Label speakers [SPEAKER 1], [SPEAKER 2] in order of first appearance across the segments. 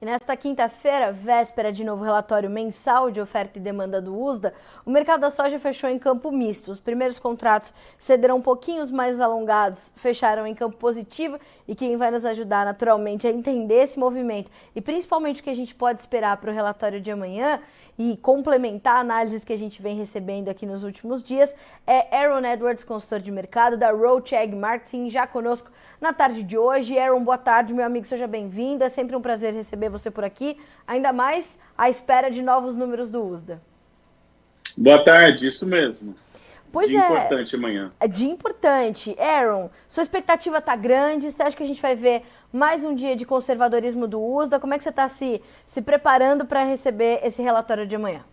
[SPEAKER 1] E nesta quinta-feira, véspera de novo relatório mensal de oferta e demanda do USDA, o mercado da soja fechou em campo misto. Os primeiros contratos cederam um pouquinho mais alongados, fecharam em campo positivo, e quem vai nos ajudar naturalmente a entender esse movimento e principalmente o que a gente pode esperar para o relatório de amanhã e complementar análises que a gente vem recebendo aqui nos últimos dias é Aaron Edwards, consultor de mercado da Roach Ag Marketing, já conosco na tarde de hoje. Aaron, boa tarde, meu amigo, seja bem-vindo. É sempre um prazer receber você por aqui, ainda mais à espera de novos números do USDA.
[SPEAKER 2] Boa tarde, isso mesmo.
[SPEAKER 1] Pois
[SPEAKER 2] dia importante amanhã.
[SPEAKER 1] É dia importante. Aaron, sua expectativa está grande? Você acha que a gente vai ver mais um dia de conservadorismo do USDA? Como é que você está se preparando para receber esse relatório de amanhã?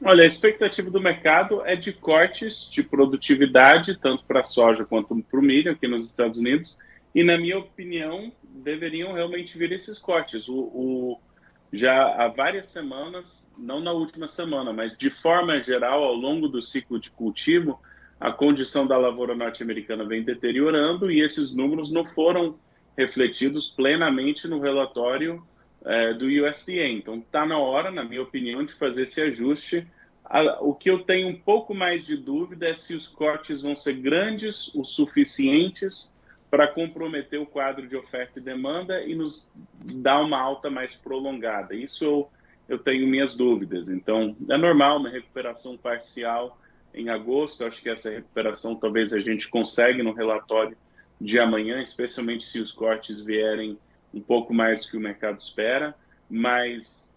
[SPEAKER 2] Olha, a expectativa do mercado é de cortes de produtividade, tanto para a soja quanto para o milho aqui nos Estados Unidos. E, na minha opinião, deveriam realmente vir esses cortes. Já há várias semanas, não na última semana, mas de forma geral, ao longo do ciclo de cultivo, a condição da lavoura norte-americana vem deteriorando e esses números não foram refletidos plenamente no relatório do USDA. Então, está na hora, na minha opinião, de fazer esse ajuste. O que eu tenho um pouco mais de dúvida é se os cortes vão ser grandes o suficientes para comprometer o quadro de oferta e demanda e nos dar uma alta mais prolongada. Isso eu tenho minhas dúvidas. Então, é normal uma recuperação parcial em agosto. Acho que essa recuperação talvez a gente consiga no relatório de amanhã, especialmente se os cortes vierem um pouco mais do que o mercado espera, mas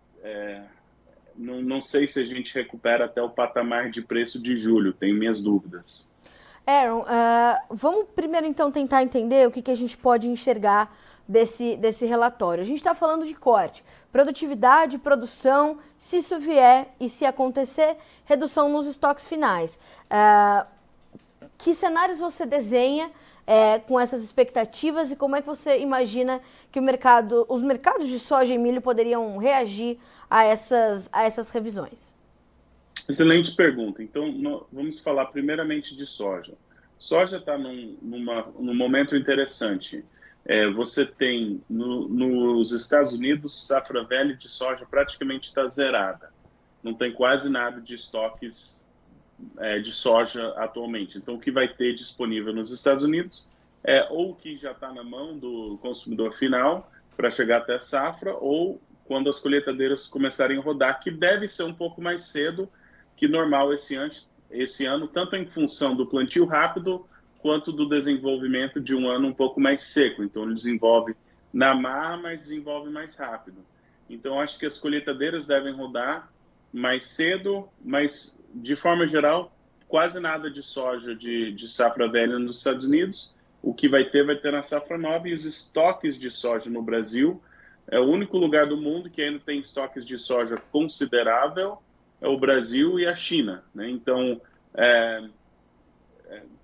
[SPEAKER 2] não sei se a gente recupera até o patamar de preço de julho, tenho minhas dúvidas.
[SPEAKER 1] Aaron, vamos primeiro então tentar entender o que a gente pode enxergar desse relatório. A gente está falando de corte, produtividade, produção, se isso vier e se acontecer, redução nos estoques finais. Que cenários você desenha com essas expectativas e como é que você imagina que os mercados de soja e milho poderiam reagir a essas revisões?
[SPEAKER 2] Excelente pergunta. Então, vamos falar primeiramente de soja. Soja está num momento interessante. Você tem, nos Estados Unidos, safra velha de soja praticamente está zerada. Não tem quase nada de estoques de soja atualmente. Então, o que vai ter disponível nos Estados Unidos é ou o que já está na mão do consumidor final para chegar até a safra, ou quando as colheitadeiras começarem a rodar, que deve ser um pouco mais cedo que normal esse ano, tanto em função do plantio rápido, quanto do desenvolvimento de um ano um pouco mais seco. Então, ele desenvolve na mar, mas desenvolve mais rápido. Então, acho que as colheitadeiras devem rodar mais cedo, mas, de forma geral, quase nada de soja de safra velha nos Estados Unidos. O que vai ter na safra nova, e os estoques de soja no Brasil. É o único lugar do mundo que ainda tem estoques de soja considerável, é o Brasil e a China, né? Então,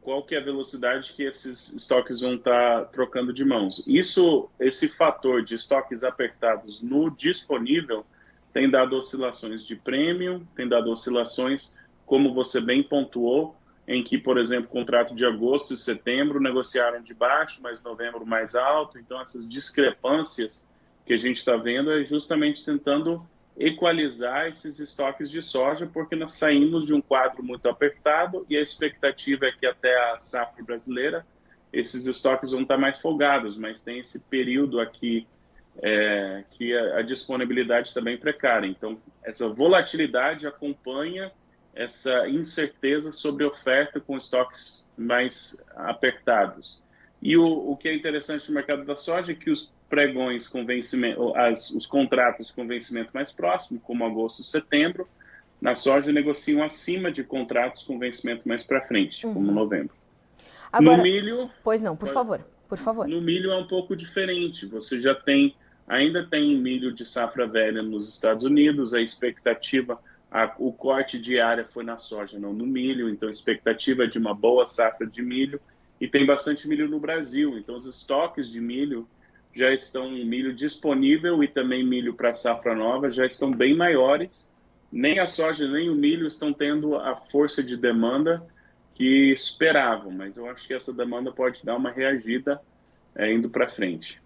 [SPEAKER 2] qual que é a velocidade que esses estoques vão estar trocando de mãos? Esse fator de estoques apertados no disponível tem dado oscilações de prêmio, tem dado oscilações, como você bem pontuou, em que, por exemplo, contrato de agosto e setembro negociaram de baixo, mas novembro mais alto. Então, essas discrepâncias que a gente está vendo é justamente tentando equalizar esses estoques de soja, porque nós saímos de um quadro muito apertado e a expectativa é que até a safra brasileira esses estoques vão estar mais folgados, mas tem esse período aqui que a disponibilidade está bem precária. Então, essa volatilidade acompanha essa incerteza sobre oferta com estoques mais apertados. E o que é interessante no mercado da soja é que os pregões com vencimento, os contratos com vencimento mais próximo, como agosto e setembro, na soja negociam acima de contratos com vencimento mais para frente, como novembro.
[SPEAKER 1] Agora,
[SPEAKER 2] no milho,
[SPEAKER 1] pois não, por favor.
[SPEAKER 2] No milho é um pouco diferente. Você ainda tem milho de safra velha nos Estados Unidos, a expectativa, o corte de área foi na soja, não no milho, então a expectativa é de uma boa safra de milho, e tem bastante milho no Brasil, então os estoques de milho já estão, milho disponível e também milho para safra nova já estão bem maiores. Nem a soja nem o milho estão tendo a força de demanda que esperavam, mas eu acho que essa demanda pode dar uma reagida indo para frente.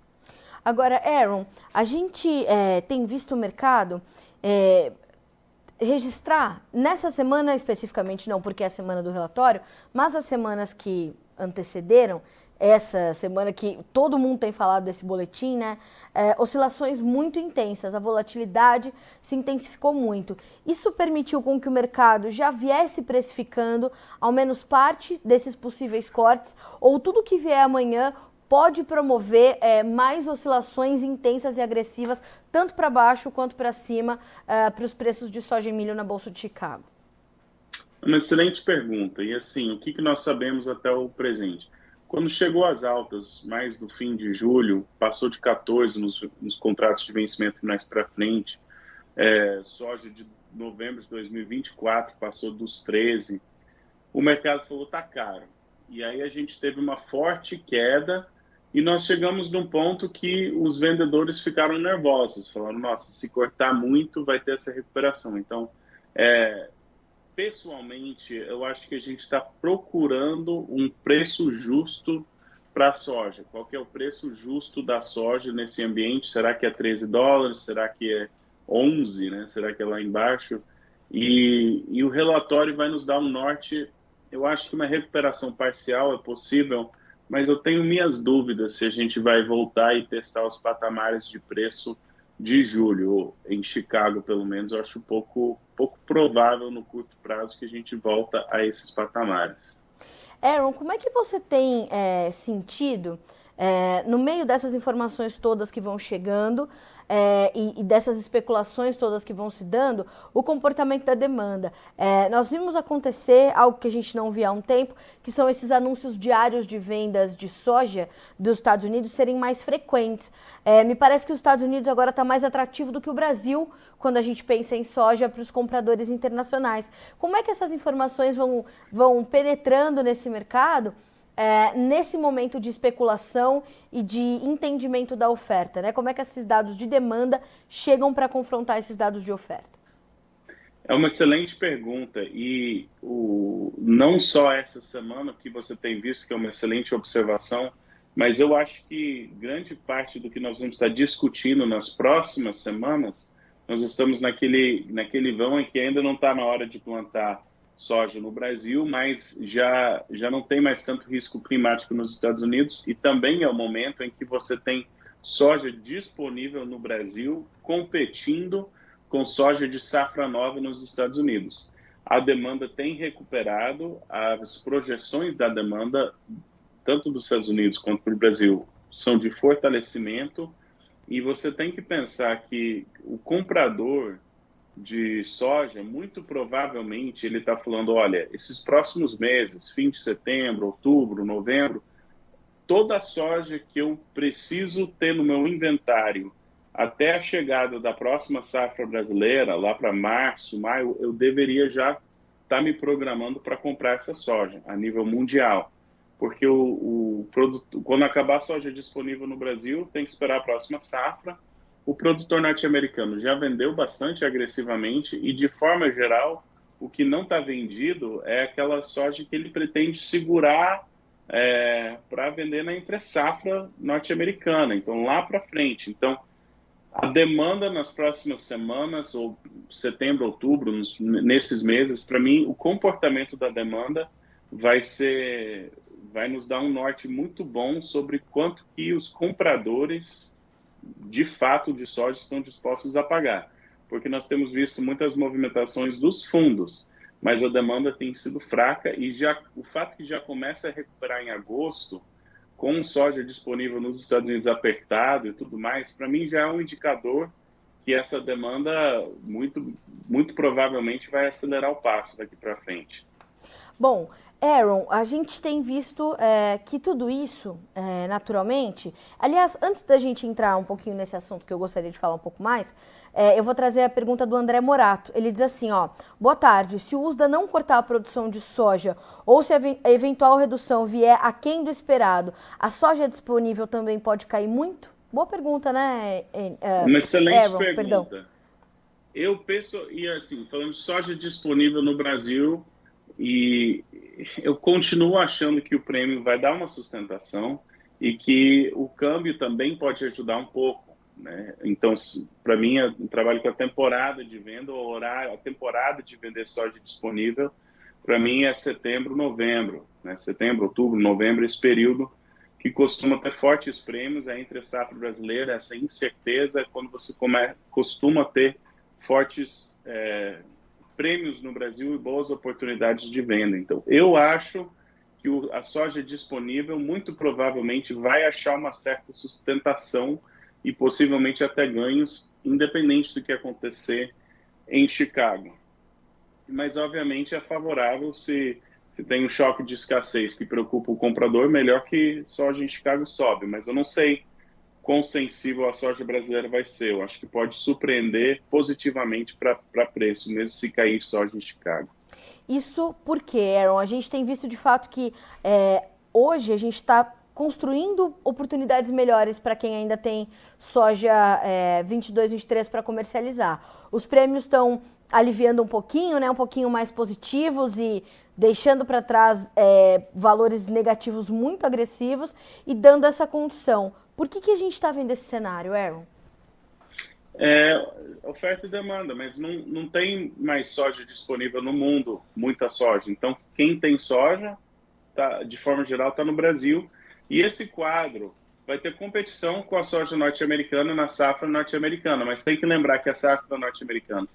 [SPEAKER 1] Agora, Aaron, a gente tem visto o mercado registrar, nessa semana especificamente não, porque é a semana do relatório, mas as semanas que antecederam, essa semana que todo mundo tem falado desse boletim, né? Oscilações muito intensas, a volatilidade se intensificou muito. Isso permitiu com que o mercado já viesse precificando ao menos parte desses possíveis cortes, ou tudo que vier amanhã pode promover mais oscilações intensas e agressivas, tanto para baixo quanto para cima, para os preços de soja e milho na Bolsa de Chicago?
[SPEAKER 2] Uma excelente pergunta. E assim, o que nós sabemos até o presente? Quando chegou às altas, mais do fim de julho, passou de 14 nos contratos de vencimento mais para frente, soja de novembro de 2024 passou dos 13, o mercado falou, tá caro. E aí a gente teve uma forte queda e nós chegamos num ponto que os vendedores ficaram nervosos, falaram, nossa, se cortar muito vai ter essa recuperação. Então, pessoalmente, eu acho que a gente está procurando um preço justo para a soja. Qual que é o preço justo da soja nesse ambiente? Será que é $13? Será que é 11? Né? Será que é lá embaixo? E o relatório vai nos dar um norte. Eu acho que uma recuperação parcial é possível, mas eu tenho minhas dúvidas se a gente vai voltar e testar os patamares de preço de julho, em Chicago, pelo menos. Eu acho pouco provável no curto prazo que a gente volta a esses patamares.
[SPEAKER 1] Aaron, como é que você tem sentido, no meio dessas informações todas que vão chegando e dessas especulações todas que vão se dando, o comportamento da demanda? Nós vimos acontecer algo que a gente não via há um tempo, que são esses anúncios diários de vendas de soja dos Estados Unidos serem mais frequentes. Me parece que os Estados Unidos agora está mais atrativo do que o Brasil quando a gente pensa em soja para os compradores internacionais. Como é que essas informações vão penetrando nesse mercado nesse momento de especulação e de entendimento da oferta, né? Como é que esses dados de demanda chegam para confrontar esses dados de oferta?
[SPEAKER 2] É uma excelente pergunta e não só essa semana que você tem visto, que é uma excelente observação, mas eu acho que grande parte do que nós vamos estar discutindo nas próximas semanas, nós estamos naquele vão em que ainda não está na hora de plantar soja no Brasil, mas já não tem mais tanto risco climático nos Estados Unidos e também é o momento em que você tem soja disponível no Brasil competindo com soja de safra nova nos Estados Unidos. A demanda tem recuperado, as projeções da demanda, tanto dos Estados Unidos quanto do Brasil, são de fortalecimento e você tem que pensar que o comprador de soja, muito provavelmente ele está falando, olha, esses próximos meses, fim de setembro, outubro, novembro, toda a soja que eu preciso ter no meu inventário até a chegada da próxima safra brasileira, lá para março, maio, eu deveria já estar me programando para comprar essa soja a nível mundial. Porque o produto, quando acabar a soja disponível no Brasil, tem que esperar a próxima safra. O produtor norte-americano já vendeu bastante agressivamente e, de forma geral, o que não está vendido é aquela soja que ele pretende segurar para vender na entre-safra norte-americana, então lá para frente. Então, a demanda nas próximas semanas, ou setembro, outubro, nesses meses, para mim, o comportamento da demanda vai nos dar um norte muito bom sobre quanto que os compradores de fato de soja estão dispostos a pagar, porque nós temos visto muitas movimentações dos fundos, mas a demanda tem sido fraca e o fato que já começa a recuperar em agosto, com soja disponível nos Estados Unidos apertado e tudo mais, para mim já é um indicador que essa demanda muito, muito provavelmente vai acelerar o passo daqui para frente.
[SPEAKER 1] Bom, Aaron, a gente tem visto que tudo isso, naturalmente... Aliás, antes da gente entrar um pouquinho nesse assunto que eu gostaria de falar um pouco mais, eu vou trazer a pergunta do André Morato. Ele diz assim, ó, boa tarde, se o USDA não cortar a produção de soja ou se a eventual redução vier aquém do esperado, a soja disponível também pode cair muito? Boa pergunta, né,
[SPEAKER 2] Uma excelente
[SPEAKER 1] Aaron,
[SPEAKER 2] pergunta.
[SPEAKER 1] perdão.
[SPEAKER 2] Eu penso, e assim, falando de soja disponível no Brasil... E eu continuo achando que o prêmio vai dar uma sustentação e que o câmbio também pode ajudar um pouco, né? Então, para mim, eu trabalho com a temporada de venda, o horário, a temporada de vender soja disponível, para mim é setembro, novembro, né? Setembro, outubro, novembro, esse período que costuma ter fortes prêmios entre a safra brasileira, essa incerteza, quando você costuma ter fortes prêmios no Brasil e boas oportunidades de venda. Então, eu acho que a soja disponível muito provavelmente vai achar uma certa sustentação e possivelmente até ganhos, independente do que acontecer em Chicago. Mas, obviamente, é favorável se tem um choque de escassez que preocupa o comprador, melhor que soja em Chicago sobe. Mas eu não sei quão sensível a soja brasileira vai ser. Eu acho que pode surpreender positivamente para preço, mesmo se cair soja em Chicago.
[SPEAKER 1] Isso porque, Aaron, a gente tem visto de fato que hoje a gente está construindo oportunidades melhores para quem ainda tem soja 22, 23 para comercializar. Os prêmios estão aliviando um pouquinho, né, um pouquinho mais positivos e deixando para trás valores negativos muito agressivos e dando essa condição. Por que a gente está vendo esse cenário, Aaron?
[SPEAKER 2] Oferta e demanda, mas não tem mais soja disponível no mundo, muita soja. Então, quem tem soja, de forma geral, está no Brasil. E esse quadro vai ter competição com a soja norte-americana na safra norte-americana. Mas tem que lembrar que a safra norte-americana,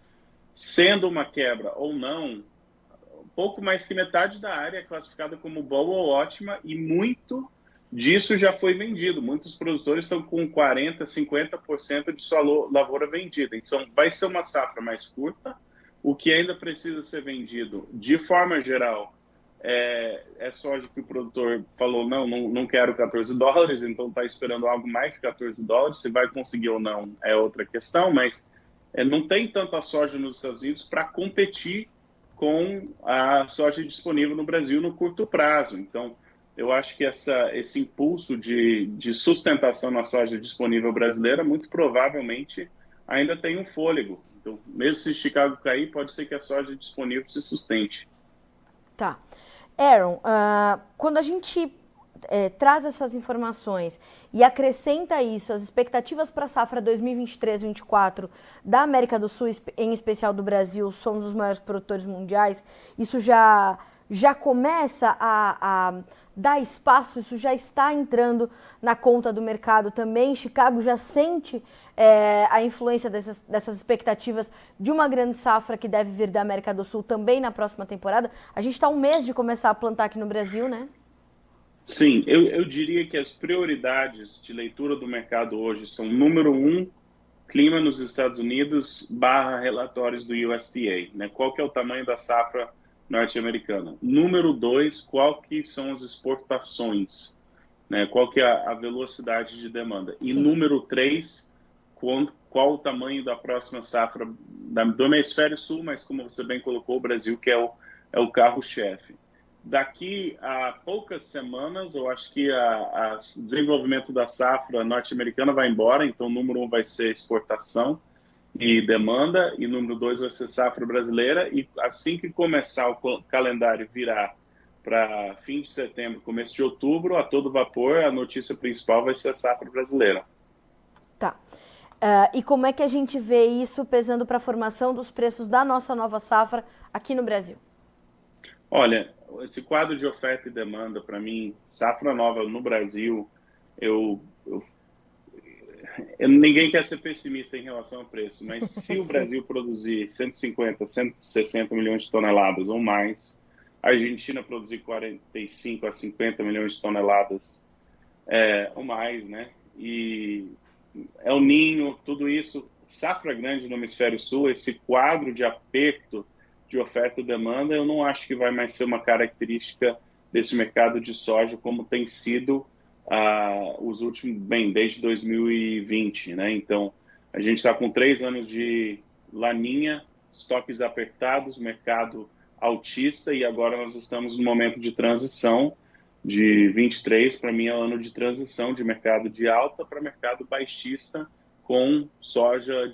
[SPEAKER 2] sendo uma quebra ou não, pouco mais que metade da área é classificada como boa ou ótima e muito disso já foi vendido. Muitos produtores estão com 40%, 50% de sua lavoura vendida. Então, vai ser uma safra mais curta. O que ainda precisa ser vendido, de forma geral, é soja que o produtor falou, não quero $14, então está esperando algo mais que $14. Se vai conseguir ou não é outra questão, mas não tem tanta soja nos Estados Unidos para competir com a soja disponível no Brasil no curto prazo. Então, eu acho que esse impulso de sustentação na soja disponível brasileira, muito provavelmente, ainda tem um fôlego. Então, mesmo se Chicago cair, pode ser que a soja disponível se sustente.
[SPEAKER 1] Tá. Aaron, quando a gente traz essas informações e acrescenta isso, as expectativas para a safra 2023-24 da América do Sul, em especial do Brasil, somos os maiores produtores mundiais, isso já começa a dar espaço, isso já está entrando na conta do mercado também. Chicago já sente a influência dessas expectativas de uma grande safra que deve vir da América do Sul também na próxima temporada. A gente está um mês de começar a plantar aqui no Brasil, né?
[SPEAKER 2] Sim, eu diria que as prioridades de leitura do mercado hoje são, número 1, clima nos Estados Unidos / relatórios do USDA, né? Qual que é o tamanho da safra norte-americana? Número 2, qual que são as exportações, né? Qual que é a velocidade de demanda? Sim. E número 3, qual o tamanho da próxima safra do hemisfério sul, mas como você bem colocou, o Brasil, que é o carro-chefe. Daqui a poucas semanas, eu acho que o desenvolvimento da safra norte-americana vai embora, então número 1 vai ser exportação e demanda, e número 2 vai ser safra brasileira, e assim que começar o calendário virar para fim de setembro, começo de outubro, a todo vapor, a notícia principal vai ser a safra brasileira.
[SPEAKER 1] Tá. E como é que a gente vê isso pesando para a formação dos preços da nossa nova safra aqui no Brasil?
[SPEAKER 2] Olha, esse quadro de oferta e demanda, para mim, safra nova no Brasil, ninguém quer ser pessimista em relação ao preço, mas se o Brasil produzir 150, 160 milhões de toneladas ou mais, a Argentina produzir 45 a 50 milhões de toneladas ou mais, né? E El Niño, tudo isso, safra grande no hemisfério sul, esse quadro de aperto de oferta e demanda, eu não acho que vai mais ser uma característica desse mercado de soja como tem sido os últimos, desde 2020, né? Então, a gente está com 3 anos de laninha, estoques apertados, mercado altista, e agora nós estamos no momento de transição de 23, para mim é um ano de transição de mercado de alta para mercado baixista com soja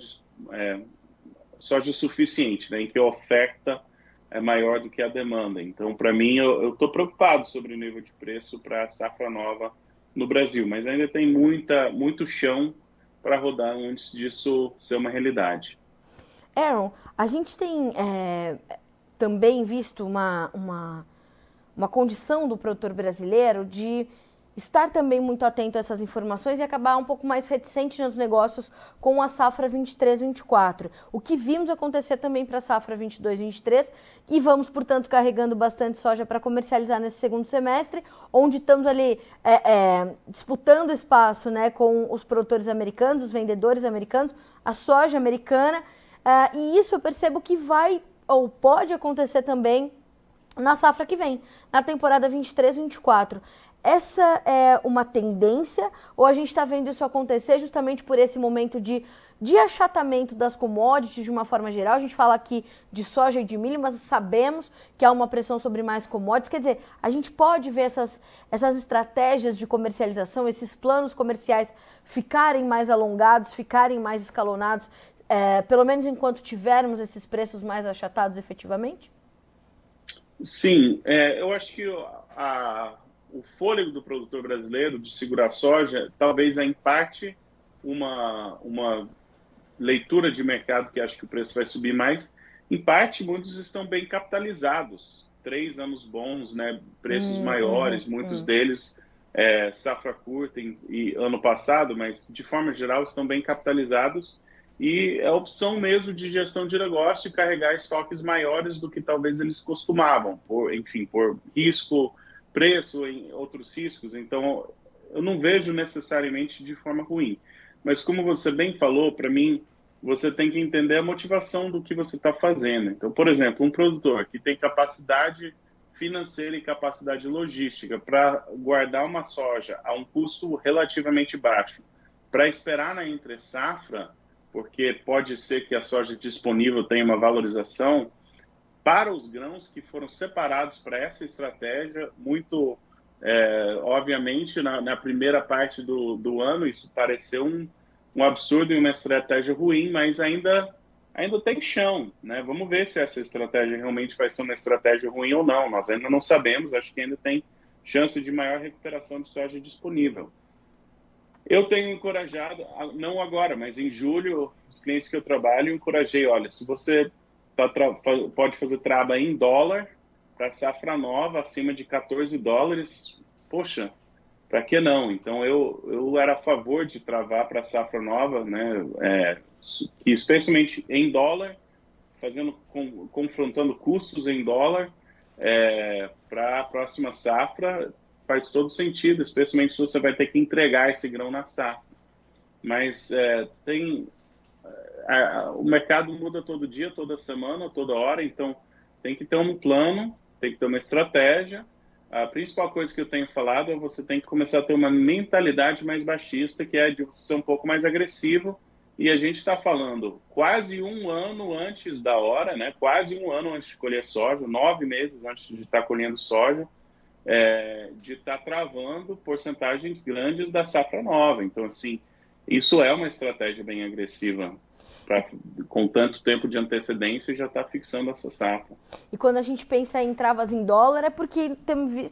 [SPEAKER 2] suficiente, né, em que a oferta é maior do que a demanda. Então, para mim, eu estou preocupado sobre o nível de preço para a safra nova no Brasil, mas ainda tem muito chão para rodar antes disso ser uma realidade.
[SPEAKER 1] Aaron, a gente tem também visto uma condição do produtor brasileiro de estar também muito atento a essas informações e acabar um pouco mais reticente nos negócios com a safra 23-24. O que vimos acontecer também para a safra 22-23 e vamos, portanto, carregando bastante soja para comercializar nesse segundo semestre, onde estamos ali disputando espaço, né, com os produtores americanos, os vendedores americanos, a soja americana, e isso eu percebo que vai ou pode acontecer também na safra que vem, na temporada 23-24. Essa é uma tendência ou a gente está vendo isso acontecer justamente por esse momento de achatamento das commodities de uma forma geral? A gente fala aqui de soja e de milho, mas sabemos que há uma pressão sobre mais commodities. Quer dizer, a gente pode ver essas estratégias de comercialização, esses planos comerciais ficarem mais alongados, ficarem mais escalonados, pelo menos enquanto tivermos esses preços mais achatados efetivamente?
[SPEAKER 2] Sim, eu acho que o fôlego do produtor brasileiro de segurar a soja, talvez em parte uma leitura de mercado que acha que o preço vai subir mais. Em parte, muitos estão bem capitalizados, 3 anos bons, né? Preços maiores, muitos deles safra curta e ano passado, mas de forma geral estão bem capitalizados e é a opção mesmo de gestão de negócio carregar estoques maiores do que talvez eles costumavam, por risco, preço, em outros riscos. Então, eu não vejo necessariamente de forma ruim. Mas como você bem falou, para mim, você tem que entender a motivação do que você está fazendo. Então, por exemplo, um produtor que tem capacidade financeira e capacidade logística para guardar uma soja a um custo relativamente baixo, para esperar na entre-safra, porque pode ser que a soja disponível tenha uma valorização, para os grãos que foram separados para essa estratégia, muito, obviamente, na primeira parte do ano, isso pareceu um absurdo e uma estratégia ruim, mas ainda tem chão, né? Vamos ver se essa estratégia realmente vai ser uma estratégia ruim ou não. Nós ainda não sabemos, acho que ainda tem chance de maior recuperação de soja disponível. Eu tenho encorajado, não agora, mas em julho, os clientes que eu trabalho, eu encorajei, olha, se você pode fazer traba em dólar para safra nova, acima de $14, poxa, para que não? Então, eu era a favor de travar para safra nova, né, que especialmente em dólar, confrontando custos em dólar para a próxima safra, faz todo sentido, especialmente se você vai ter que entregar esse grão na safra. Mas o mercado muda todo dia, toda semana, toda hora, então tem que ter um plano, tem que ter uma estratégia. A principal coisa que eu tenho falado é você tem que começar a ter uma mentalidade mais baixista, que é de ser um pouco mais agressivo, e a gente está falando quase um ano antes da hora, né? Quase um ano antes de colher soja, 9 meses antes de estar colhendo soja, de estar travando porcentagens grandes da safra nova. Então, assim, isso é uma estratégia bem agressiva, com tanto tempo de antecedência, já está fixando essa safra.
[SPEAKER 1] E quando a gente pensa em travas em dólar, é porque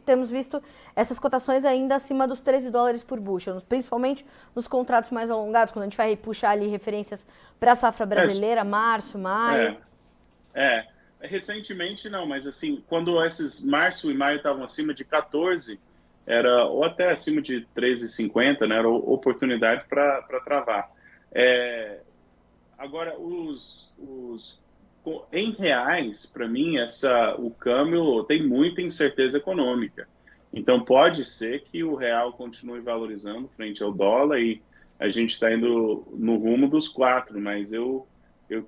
[SPEAKER 1] temos visto essas cotações ainda acima dos $13 por bushel, principalmente nos contratos mais alongados, quando a gente vai puxar ali referências para a safra brasileira, março, maio.
[SPEAKER 2] Recentemente não, mas assim, quando esses março e maio estavam acima de 14, ou até acima de 13,50, né, era oportunidade para travar. Agora, em reais, para mim, o câmbio tem muita incerteza econômica. Então, pode ser que o real continue valorizando frente ao dólar e a gente está indo no rumo dos 4, mas eu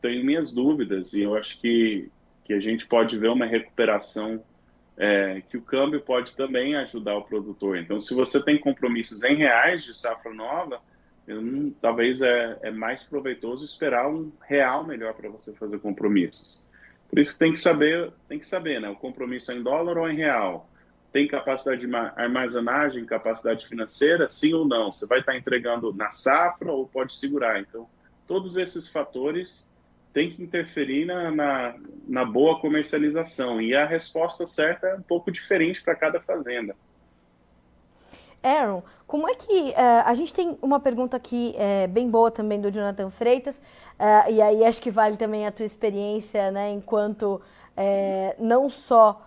[SPEAKER 2] tenho minhas dúvidas e eu acho que a gente pode ver uma recuperação, que o câmbio pode também ajudar o produtor. Então, se você tem compromissos em reais de safra nova, talvez é mais proveitoso esperar um real melhor para você fazer compromissos. Por isso que tem que saber, né? O compromisso é em dólar ou em real? Tem capacidade de armazenagem, capacidade financeira, sim ou não? Você vai estar entregando na safra ou pode segurar? Então, todos esses fatores têm que interferir na boa comercialização. E a resposta certa é um pouco diferente para cada fazenda.
[SPEAKER 1] Aaron, como é que a gente tem uma pergunta aqui bem boa também do Jonathan Freitas, e aí acho que vale também a tua experiência, né, enquanto não só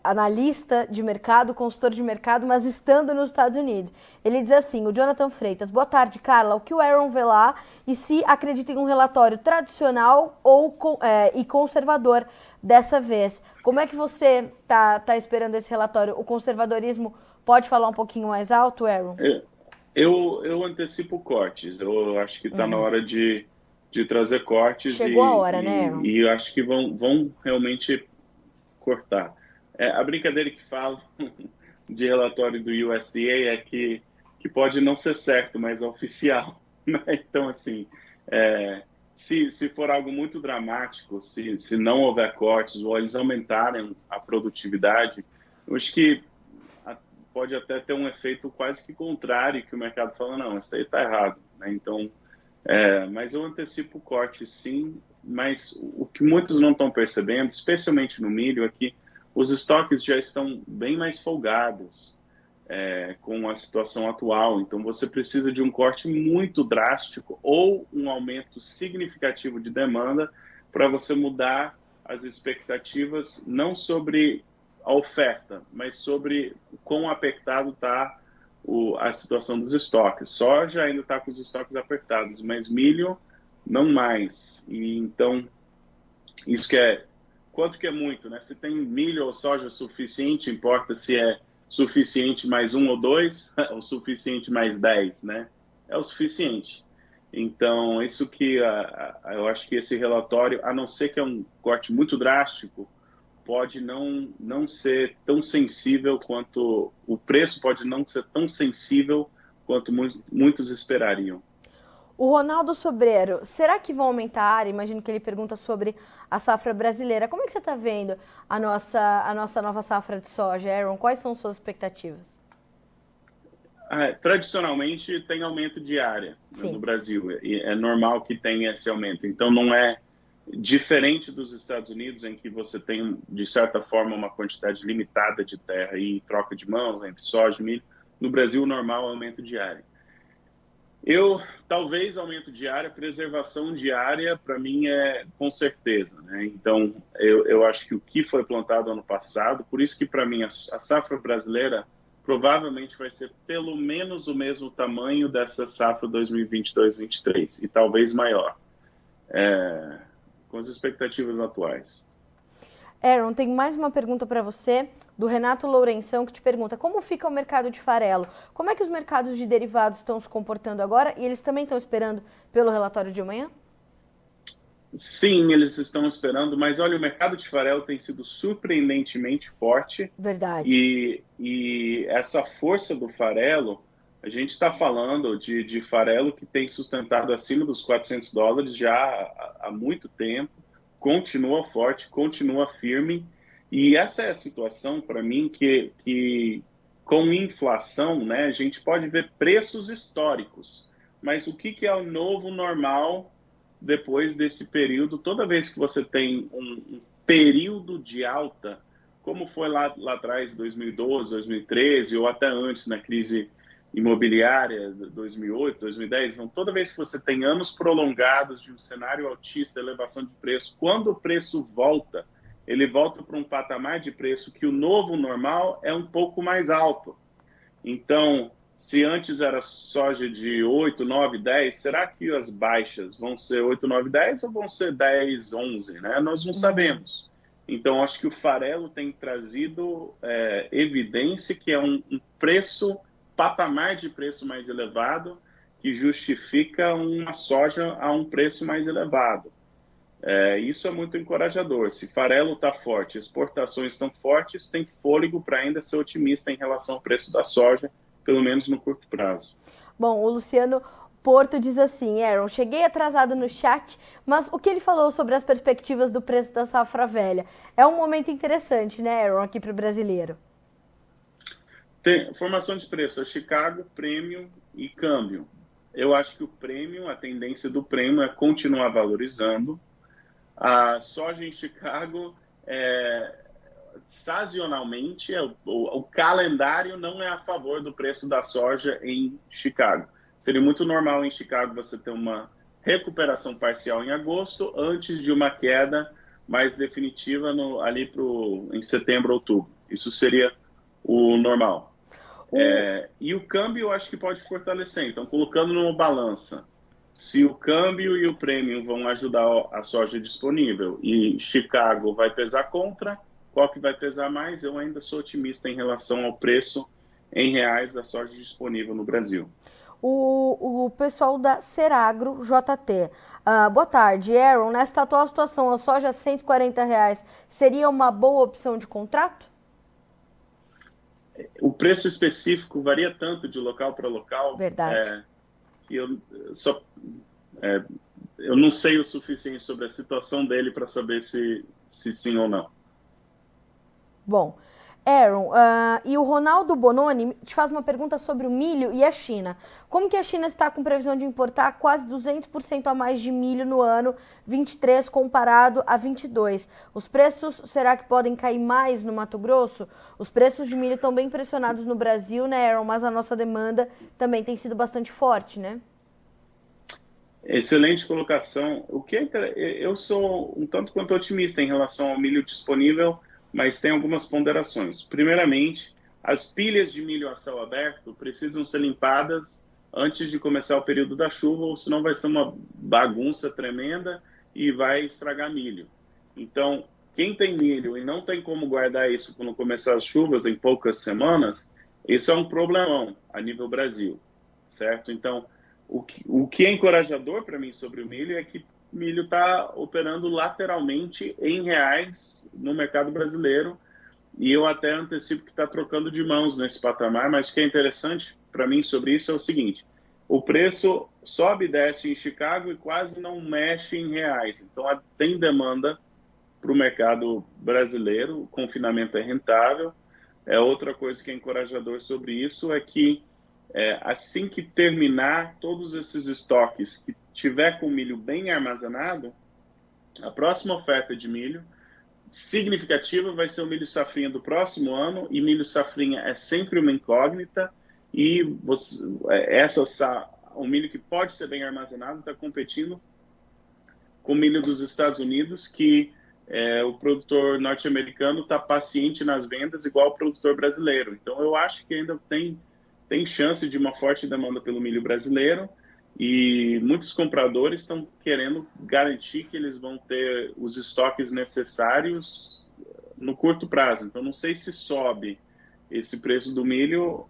[SPEAKER 1] analista de mercado, consultor de mercado, mas estando nos Estados Unidos. Ele diz assim, o Jonathan Freitas: boa tarde, Carla, o que o Aaron vê lá e se acredita em um relatório tradicional e conservador dessa vez? Como é que você tá esperando esse relatório? O conservadorismo pode falar um pouquinho mais alto, Aaron?
[SPEAKER 2] Eu antecipo cortes. Eu acho que está na hora de trazer cortes
[SPEAKER 1] Chegou a hora, né, Aaron?
[SPEAKER 2] e eu acho que vão realmente cortar. A brincadeira que falo de relatório do USDA é que pode não ser certo, mas é oficial. Né? Então, assim, se for algo muito dramático, se não houver cortes ou eles aumentarem a produtividade, eu acho que pode até ter um efeito quase que contrário, que o mercado fala, não, isso aí está errado. Né? Então, mas eu antecipo o corte, sim, mas o que muitos não estão percebendo, especialmente no milho, é que os estoques já estão bem mais folgados com a situação atual. Então, você precisa de um corte muito drástico ou um aumento significativo de demanda para você mudar as expectativas, não sobre a oferta, mas sobre quão apertado está a situação dos estoques. Soja ainda está com os estoques apertados, mas milho não mais. E então, isso quanto que é muito, né? Se tem milho ou soja suficiente, importa se é suficiente mais 1 ou 2, ou suficiente mais 10, né? É o suficiente. Então, isso que eu acho que esse relatório, a não ser que é um corte muito drástico, pode não ser tão sensível quanto o preço pode não ser tão sensível quanto muitos esperariam.
[SPEAKER 1] O Ronaldo Sobreiro, será que vão aumentar a área? Imagino que ele pergunta sobre a safra brasileira. Como é que você está vendo a nossa nova safra de soja, Aaron? Quais são suas expectativas?
[SPEAKER 2] Tradicionalmente tem aumento de área no
[SPEAKER 1] Sim.
[SPEAKER 2] Brasil, e é normal que tenha esse aumento. Então não é diferente dos Estados Unidos, em que você tem, de certa forma, uma quantidade limitada de terra e troca de mãos entre soja e milho. No Brasil, o normal é aumento de área. Talvez aumento de área, preservação de área, para mim é com certeza. Né? Então, eu acho que o que foi plantado ano passado, por isso que para mim a safra brasileira provavelmente vai ser pelo menos o mesmo tamanho dessa safra 2022-23, e talvez maior, com as expectativas atuais.
[SPEAKER 1] Aaron, tem mais uma pergunta para você, do Renato Lourenção, que te pergunta: como fica o mercado de farelo? Como é que os mercados de derivados estão se comportando agora? E eles também estão esperando pelo relatório de amanhã?
[SPEAKER 2] Sim, eles estão esperando, mas olha, o mercado de farelo tem sido surpreendentemente forte.
[SPEAKER 1] Verdade.
[SPEAKER 2] E essa força do farelo, a gente está falando de farelo que tem sustentado acima dos $400 já há muito tempo, continua forte, continua firme. E essa é a situação, para mim, que com inflação, né, a gente pode ver preços históricos. Mas o que é o novo normal depois desse período? Toda vez que você tem um período de alta, como foi lá atrás, 2012, 2013, ou até antes, na crise imobiliária, 2008, 2010, então, toda vez que você tem anos prolongados de um cenário altista, elevação de preço, quando o preço volta, ele volta para um patamar de preço que o novo normal é um pouco mais alto. Então, se antes era soja de 8, 9, 10, será que as baixas vão ser 8, 9, 10 ou vão ser 10, 11? Né? Nós não sabemos. Então, acho que o farelo tem trazido evidência que é um patamar de preço mais elevado que justifica uma soja a um preço mais elevado. Isso é muito encorajador. Se farelo está forte, exportações estão fortes, tem fôlego para ainda ser otimista em relação ao preço da soja, pelo menos no curto prazo.
[SPEAKER 1] Bom, o Luciano Porto diz assim: Aaron, cheguei atrasado no chat, mas o que ele falou sobre as perspectivas do preço da safra velha? É um momento interessante, né, Aaron, aqui para o brasileiro.
[SPEAKER 2] Tem formação de preço, é Chicago, prêmio e câmbio. Eu acho que o prêmio, a tendência do prêmio é continuar valorizando. A soja em Chicago, sazonalmente, o calendário não é a favor do preço da soja em Chicago. Seria muito normal em Chicago você ter uma recuperação parcial em agosto, antes de uma queda mais definitiva ali em setembro, outubro. Isso seria o normal. E o câmbio eu acho que pode fortalecer. Então, colocando numa balança, se o câmbio e o prêmio vão ajudar a soja disponível e Chicago vai pesar contra, qual que vai pesar mais? Eu ainda sou otimista em relação ao preço em reais da soja disponível no Brasil.
[SPEAKER 1] O pessoal da Seragro JT. Boa tarde, Aaron. Nesta atual situação, a soja a R$140 seria uma boa opção de contrato?
[SPEAKER 2] O preço específico varia tanto de local para local.
[SPEAKER 1] Verdade.
[SPEAKER 2] Eu não sei o suficiente sobre a situação dele para saber se sim ou não.
[SPEAKER 1] Bom, Aaron, e o Ronaldo Bononi te faz uma pergunta sobre o milho e a China. Como que a China está com previsão de importar quase 200% a mais de milho no ano 23 comparado a 22? Os preços, será que podem cair mais no Mato Grosso? Os preços de milho estão bem pressionados no Brasil, né, Aaron? Mas a nossa demanda também tem sido bastante forte, né?
[SPEAKER 2] Excelente colocação. Eu sou um tanto quanto otimista em relação ao milho disponível, mas tem algumas ponderações. Primeiramente, as pilhas de milho a céu aberto precisam ser limpadas antes de começar o período da chuva, ou senão vai ser uma bagunça tremenda e vai estragar milho. Então, quem tem milho e não tem como guardar isso quando começar as chuvas em poucas semanas, isso é um problemão a nível Brasil, certo? Então, o que é encorajador para mim sobre o milho é que o milho está operando lateralmente em reais no mercado brasileiro, e eu até antecipo que está trocando de mãos nesse patamar, mas o que é interessante para mim sobre isso é o seguinte: o preço sobe e desce em Chicago e quase não mexe em reais, então tem demanda para o mercado brasileiro, o confinamento é rentável. Outra coisa que é encorajador sobre isso é que assim que terminar todos esses estoques que tiver com milho bem armazenado, a próxima oferta de milho significativa vai ser o milho safrinha do próximo ano, e milho safrinha é sempre uma incógnita, e o milho que pode ser bem armazenado está competindo com o milho dos Estados Unidos, que o produtor norte-americano está paciente nas vendas igual o produtor brasileiro. Então eu acho que ainda tem chance de uma forte demanda pelo milho brasileiro, e muitos compradores estão querendo garantir que eles vão ter os estoques necessários no curto prazo. Então, não sei se sobe esse preço do milho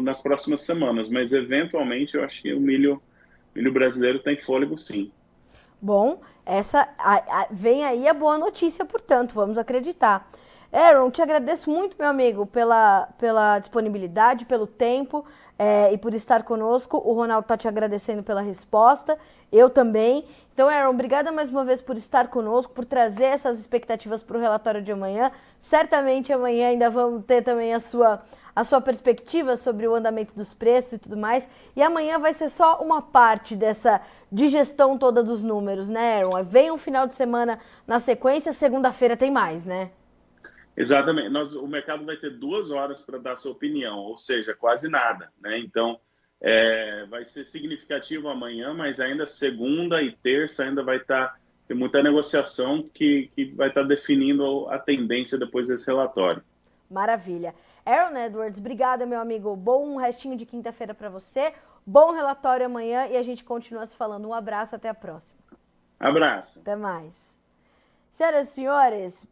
[SPEAKER 2] nas próximas semanas, mas eventualmente eu acho que o milho brasileiro tem fôlego, sim.
[SPEAKER 1] Bom, vem aí a boa notícia, portanto, vamos acreditar. Aaron, te agradeço muito, meu amigo, pela disponibilidade, pelo tempo e por estar conosco. O Ronaldo está te agradecendo pela resposta, eu também. Então, Aaron, obrigada mais uma vez por estar conosco, por trazer essas expectativas para o relatório de amanhã. Certamente amanhã ainda vamos ter também a sua perspectiva sobre o andamento dos preços e tudo mais. E amanhã vai ser só uma parte dessa digestão toda dos números, né, Aaron? Vem um final de semana na sequência, segunda-feira tem mais, né?
[SPEAKER 2] Exatamente. O mercado vai ter 2 horas para dar sua opinião, ou seja, quase nada, né? Então, vai ser significativo amanhã, mas ainda segunda e terça ainda vai ter muita negociação que vai estar definindo a tendência depois desse relatório.
[SPEAKER 1] Maravilha. Aaron Edwards, obrigada, meu amigo. Bom restinho de quinta-feira para você. Bom relatório amanhã e a gente continua se falando. Um abraço, até a próxima.
[SPEAKER 2] Abraço.
[SPEAKER 1] Até mais. Senhoras e senhores,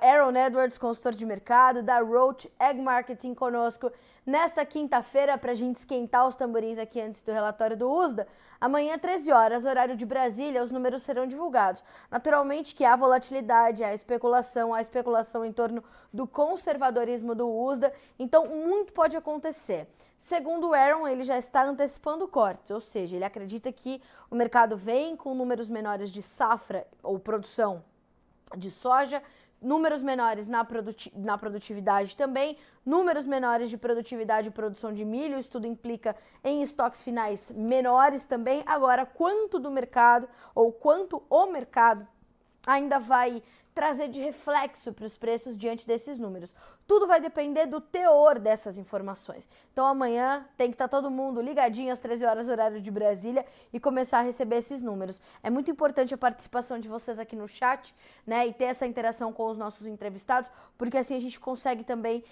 [SPEAKER 1] Aaron Edwards, consultor de mercado da Roach Ag Marketing, conosco nesta quinta-feira para a gente esquentar os tamborins aqui antes do relatório do USDA. Amanhã, 13 horas, horário de Brasília, os números serão divulgados. Naturalmente que há volatilidade, há especulação em torno do conservadorismo do USDA, então muito pode acontecer. Segundo o Aaron, ele já está antecipando cortes, ou seja, ele acredita que o mercado vem com números menores de safra ou produção de soja, números menores na produtividade também, números menores de produtividade e produção de milho, isso tudo implica em estoques finais menores também. Agora, quanto do mercado ou quanto o mercado ainda vai trazer de reflexo para os preços diante desses números. Tudo vai depender do teor dessas informações. Então amanhã tem que estar todo mundo ligadinho às 13 horas horário de Brasília e começar a receber esses números. É muito importante a participação de vocês aqui no chat, né, e ter essa interação com os nossos entrevistados, porque assim a gente consegue também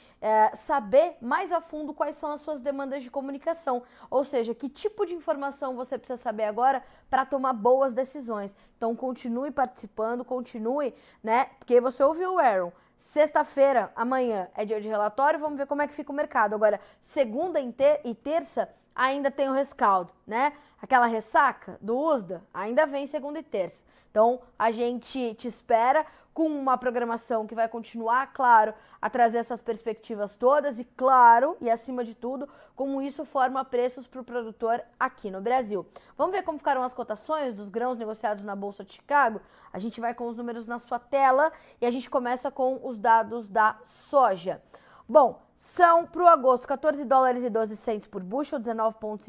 [SPEAKER 1] saber mais a fundo quais são as suas demandas de comunicação, ou seja, que tipo de informação você precisa saber agora para tomar boas decisões. Então continue participando, continue, né? Porque você ouviu o Aaron. Sexta-feira, amanhã, é dia de relatório, vamos ver como é que fica o mercado. Agora, segunda e terça, ainda tem o rescaldo, né? Aquela ressaca do USDA ainda vem segunda e terça. Então, a gente te espera com uma programação que vai continuar, claro, a trazer essas perspectivas todas e, claro, e acima de tudo, como isso forma preços para o produtor aqui no Brasil. Vamos ver como ficaram as cotações dos grãos negociados na Bolsa de Chicago? A gente vai com os números na sua tela e a gente começa com os dados da soja. Bom, são para o agosto 14 dólares e 12 centes por bushel, 19,5 pontos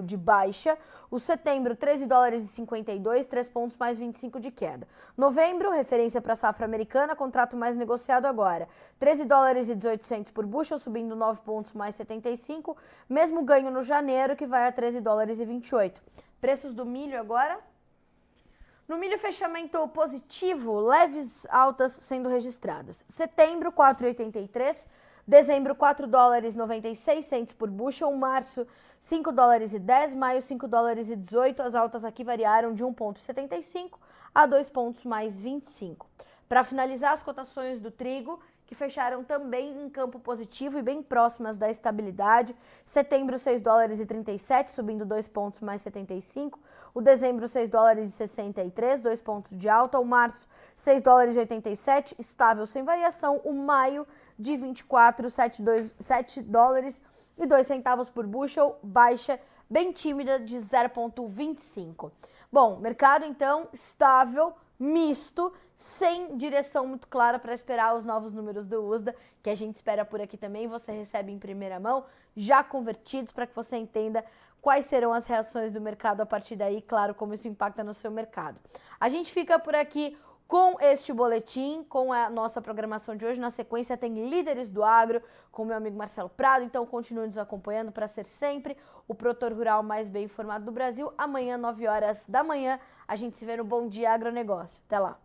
[SPEAKER 1] de baixa. O setembro, 13 dólares e 52, 3 pontos mais 25 de queda. Novembro, referência para a safra americana, contrato mais negociado agora. 13 dólares e 18 centes por bushel, subindo 9 pontos mais 75. Mesmo ganho no janeiro, que vai a 13 dólares e 28. Preços do milho agora? No milho, fechamento positivo, leves altas sendo registradas. Setembro, 4,83. Dezembro, 4 dólares e 96 centes por bushel. Março, 5 dólares e 10. Maio, 5 dólares e 18. As altas aqui variaram de 1,75 a 2 pontos mais 25. Para finalizar, as cotações do trigo, que fecharam também em campo positivo e bem próximas da estabilidade. Setembro, 6 dólares e 37, subindo 2 pontos mais 75. O dezembro, 6 dólares e 63, 2 pontos de alta. O março, 6 dólares e 87, estável sem variação. O maio, de 24, 7 dólares e 2 centavos por bushel, baixa bem tímida de 0,25. Bom, mercado então estável, misto, sem direção muito clara para esperar os novos números do USDA, que a gente espera por aqui também. Você recebe em primeira mão, já convertidos, para que você entenda quais serão as reações do mercado a partir daí, claro, como isso impacta no seu mercado. A gente fica por aqui com este boletim, com a nossa programação de hoje. Na sequência tem Líderes do Agro, com meu amigo Marcelo Prado. Então continue nos acompanhando para ser sempre o produtor rural mais bem informado do Brasil. Amanhã, 9 horas da manhã, a gente se vê no Bom Dia Agronegócio. Até lá!